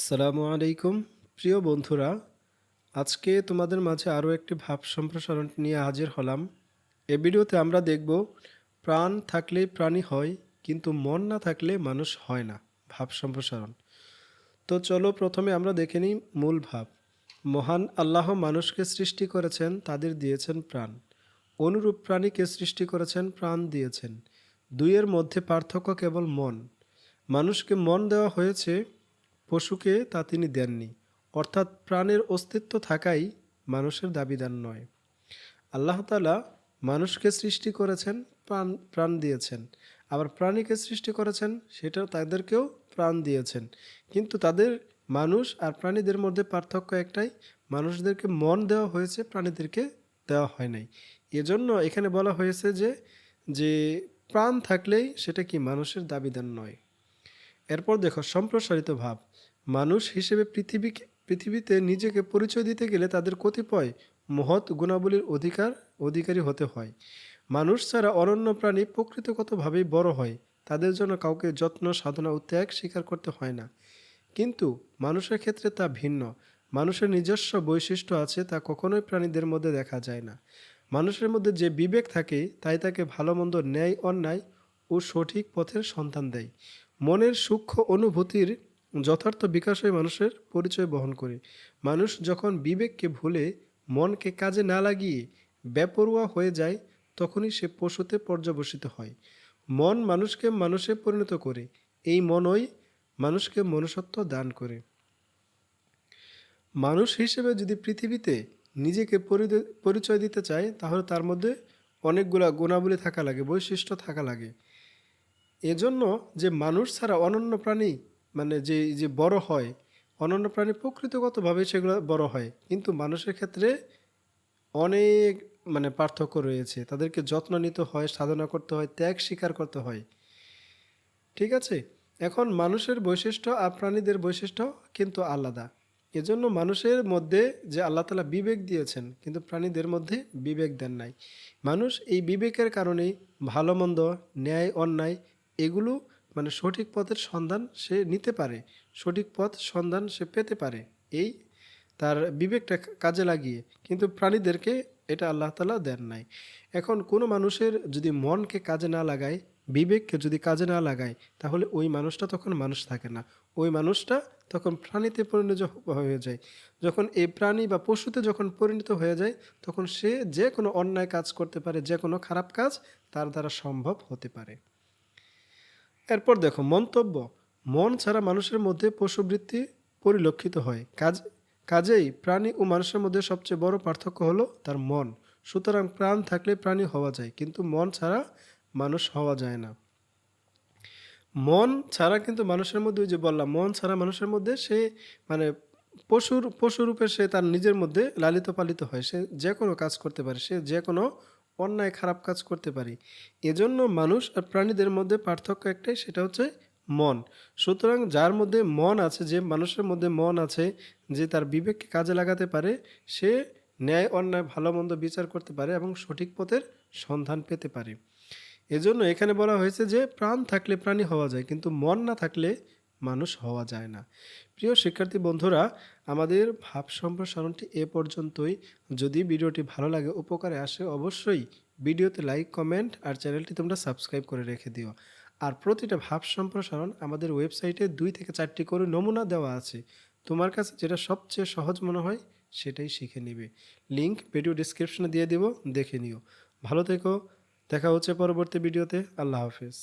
আসসালামু আলাইকুম প্রিয় বন্ধুরা, আজকে তোমাদের মাঝে আরও একটি ভাব সম্প্রসারণ নিয়ে হাজির হলাম। এ ভিডিওতে আমরা দেখব প্রাণ থাকলে প্রাণী হয়, কিন্তু মন না থাকলে মানুষ হয় না। ভাব সম্প্রসারণ। তো চলো প্রথমে আমরা দেখে নিই মূল ভাব। মহান আল্লাহ মানুষকে সৃষ্টি করেছেন, তাদের দিয়েছেন প্রাণ। অনুরূপ প্রাণীকে সৃষ্টি করেছেন, প্রাণ দিয়েছেন। দুইয়ের মধ্যে পার্থক্য কেবল মন। মানুষকে মন দেওয়া হয়েছে, পশুকে তা তিনি দেননি। অর্থাৎ প্রাণের অস্তিত্ব থাকাই মানুষের দাবিদার নয়। আল্লাহ তাআলা মানুষকে সৃষ্টি করেছেন, প্রাণ প্রাণ দিয়েছেন। আবার প্রাণীকে সৃষ্টি করেছেন, সেটা তাদেরকেও প্রাণ দিয়েছেন। কিন্তু তাদের মানুষ আর প্রাণীদের মধ্যে পার্থক্য একটাই, মানুষদেরকে মন দেওয়া হয়েছে, প্রাণীদেরকে দেওয়া হয় নাই। এজন্য এখানে বলা হয়েছে যে যে প্রাণ থাকলেই সেটা কি মানুষের দাবিদার নয়। এরপর দেখো সম্প্রসারিত ভাব। মানুষ হিসেবে পৃথিবীতে নিজেকে পরিচয় দিতে গেলে তাদের কতিপয় মহৎ গুণাবলীর অধিকারী হতে হয়। মানুষ ছাড়া অরণ্য প্রাণী প্রকৃতিগতভাবেই বড় হয়, তাদের জন্য কাউকে যত্ন, সাধনা ও ত্যাগ স্বীকার করতে হয় না। কিন্তু মানুষের ক্ষেত্রে তা ভিন্ন। মানুষের নিজস্ব বৈশিষ্ট্য আছে, তা কখনোই প্রাণীদের মধ্যে দেখা যায় না। মানুষের মধ্যে যে বিবেক থাকে, তাই তাকে ভালো মন্দ, ন্যায় অন্যায় ও সঠিক পথের সন্ধান দেয়। মনের সূক্ষ্ম অনুভূতির যথার্থ বিকাশই মানুষের পরিচয় বহন করে। মানুষ যখন বিবেককে ভুলে মনকে কাজে না লাগিয়ে বেপরোয়া হয়ে যায়, তখনই সে পশুতে পর্যবসিত হয়। মন মানুষকে মানুষে পরিণত করে, এই মনই মানুষকে মনুষ্যত্ব দান করে। মানুষ হিসেবে যদি পৃথিবীতে নিজেকে পরিচয় দিতে চায়, তাহলে তার মধ্যে অনেকগুলা গুণাবলী থাকা লাগে, বৈশিষ্ট্য থাকা লাগে। এজন্য যে মানুষ ছাড়া অনন্য প্রাণী, মানে যে যে বড় হয়, অনন্য প্রাণী প্রকৃতিগতভাবে সেগুলো বড় হয়, কিন্তু মানুষের ক্ষেত্রে অনেক পার্থক্য রয়েছে। তাদেরকে যত্ন নিতে হয়, সাধনা করতে হয়, ত্যাগ স্বীকার করতে হয়। ঠিক আছে। এখন মানুষের বৈশিষ্ট্য আর প্রাণীদের বৈশিষ্ট্য কিন্তু আলাদা। এজন্য মানুষের মধ্যে যে আল্লাহ তাআলা বিবেক দিয়েছেন, কিন্তু প্রাণীদের মধ্যে বিবেক দেন নাই। মানুষ এই বিবেকের কারণেই ভালো মন্দ, ন্যায় অন্যায় এগুলো সঠিক পথের সন্ধান সে নিতে পারে, সঠিক পথ সন্ধান সে পেতে পারে, এই তার বিবেকটা কাজে লাগিয়ে। কিন্তু প্রাণীদেরকে এটা আল্লাহ তাআলা দেন নাই। এখন কোনো মানুষের যদি মনকে কাজে না লাগায়, বিবেককে যদি কাজে না লাগায়, তাহলে ওই মানুষটা তখন মানুষ থাকে না। ওই মানুষটা তখন প্রাণীতে পরিণত হয়ে যায়। যখন এই প্রাণী বা পশুতে যখন পরিণত হয়ে যায়, তখন সে যে কোনো অন্যায় কাজ করতে পারে, যে কোনো খারাপ কাজ তার দ্বারা সম্ভব হতে পারে। এরপর দেখো মন্তব্য। মন ছাড়া মানুষের মধ্যে পশুবৃত্তি পরিলক্ষিত হয়। কাজেই প্রাণী ও মানুষের মধ্যে সবচেয়ে বড় পার্থক্য হলো তার মন। সুতরাং প্রাণ থাকলে প্রাণী হওয়া যায়, কিন্তু মন ছাড়া মানুষ হওয়া যায় না। মন ছাড়া কিন্তু মানুষের মধ্যে, ওই যে বললাম, মন ছাড়া মানুষের মধ্যে সে মানে পশুরূপে সে তার নিজের মধ্যে লালিত পালিত হয়, সে যে কোনো কাজ করতে পারে, সে যে কোনো অন্যায় খারাপ কাজ করতে পারে। এজন্য মানুষ আর প্রাণীদের মধ্যে পার্থক্য একটাই, সেটা হচ্ছে মন। সুতরাং যার মধ্যে মন আছে, যে মানুষের মধ্যে মন আছে, যে তার বিবেককে কাজে লাগাতে পারে, সে ন্যায় অন্যায় ভালো মন্দ বিচার করতে পারে এবং সঠিক পথের সন্ধান পেতে পারে। এজন্য এখানে বলা হয়েছে যে প্রাণ থাকলে প্রাণী হওয়া যায়, কিন্তু মন না থাকলে মানুষ হওয়া যায় না। প্রিয় শিক্ষার্থী বন্ধুরা, আমাদের ভাব সম্প্রসারণটি এ পর্যন্তই। যদি ভিডিওটি ভালো লাগে, উপকারে আসে, অবশ্যই ভিডিওতে লাইক, কমেন্ট আর চ্যানেলটি তোমরা সাবস্ক্রাইব করে রেখে দিও। আর প্রতিটা ভাব সম্প্রসারণ আমাদের ওয়েবসাইটে 2 থেকে 4টি করে নমুনা দেওয়া আছে। তোমার কাছে যেটা সবচেয়ে সহজ মনে হয় সেটাই শিখে নিবে। লিংক ভিডিও ডিসক্রিপশনে দিয়ে দেব, দেখে নিও। ভালো থেকো। দেখা হচ্ছে পরবর্তী ভিডিওতে। আল্লাহ হাফেজ।